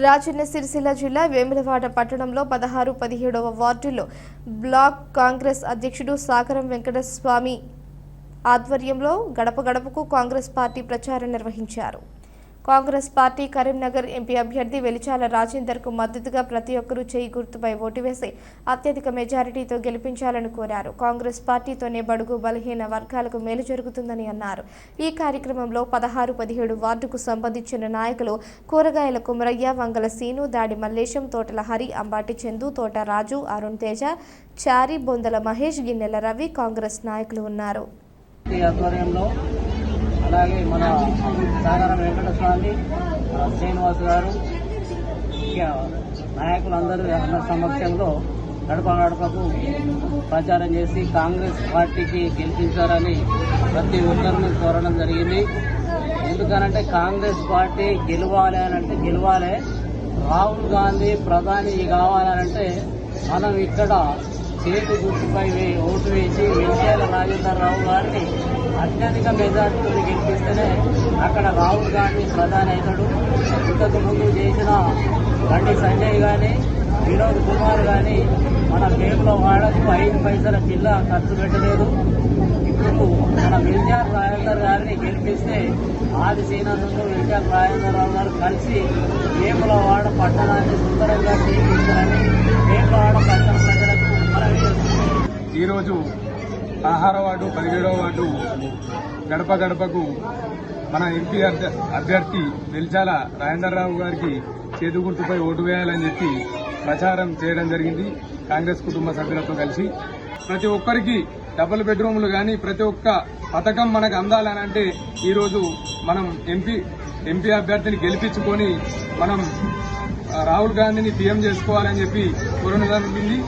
రాజన్న సిరిసిల్ల జిల్లా వేములవాడ పట్టణంలో 16, 17వ వార్డులో బ్లాక్ కాంగ్రెస్ అధ్యక్షుడు సాగరం వెంకటస్వామి ఆధ్వర్యంలో గడప గడపకు కాంగ్రెస్ పార్టీ ప్రచారం నిర్వహించారు. కాంగ్రెస్ పార్టీ కరీంనగర్ ఎంపీ అభ్యర్థి వెలిచాల రాజేందర్కు మద్దతుగా ప్రతి ఒక్కరూ చేయి గుర్తుపై ఓటు వేసి అత్యధిక మెజారిటీతో గెలిపించాలని కోరారు. కాంగ్రెస్ పార్టీతోనే బడుగు బలహీన వర్గాలకు మేలు జరుగుతుందని అన్నారు. ఈ కార్యక్రమంలో 16, 17 వార్డుకు సంబంధించిన నాయకులు కూరగాయల కుమరయ్య, వంగల సీను, దాడి మల్లేశం, తోటల హరి, అంబాటి చందు, తోట రాజు, అరుణ్ తేజ, చారి, బొందల మహేష్, గిన్నెల రవి కాంగ్రెస్ నాయకులు ఉన్నారు. అలాగే మన సాగరం వెంకటస్వామి, శ్రీనివాస్ గారు, నాయకులందరూ అందరి సమక్షంలో గడప గడపకు ప్రచారం చేసి కాంగ్రెస్ పార్టీకి గెలిపించారని ప్రతి ఒక్కరిని కోరడం జరిగింది. ఎందుకనంటే కాంగ్రెస్ పార్టీ గెలవాలి. రాహుల్ గాంధీ ప్రధాని కావాలంటే మనం ఇక్కడ చేతి గుర్తుపై ఓటు వేసి వెలిచాల రాజేంద్రరావు గారిని అత్యధిక మెజార్టీతో గెలిపిస్తేనే అక్కడ రాహుల్ గాంధీ ప్రధాని అవుతాడు. ఇంతకు ముందు చేసిన బండి సంజయ్ కానీ, వినోద్ కుమార్ కానీ మన వేములవాడకు 5 పైసల జిల్లా ఖర్చు పెట్టలేదు. ఇప్పుడు మన వెలిచాల రాజేందర్ గారిని గెలిపిస్తే ఆది శ్రీనివాసంలో వెలిచాల రాజేంద్రరావు గారు కలిసి వేములవాడ పట్టణాన్ని సుందరంగా తీర్చిస్తారని వేములవాడ పట్టణ ప్రజలకు ఈరోజు 16వ వార్డు, 17వ వార్డు గడప గడపకు మన ఎంపీ అభ్యర్థి వెలిచాల రాజేంద్రరావు గారికి చేదు గుర్తుపై ఓటు వేయాలని చెప్పి ప్రచారం చేయడం జరిగింది. కాంగ్రెస్ కుటుంబ సభ్యులతో కలిసి ప్రతి ఒక్కరికి డబుల్ బెడ్రూమ్లు కానీ ప్రతి ఒక్క పథకం మనకు అందాలనంటే ఈరోజు మనం ఎంపీ అభ్యర్థిని గెలిపించుకొని మనం రాహుల్ గాంధీని పీఎం చేసుకోవాలని చెప్పి కోరడం జరిగింది.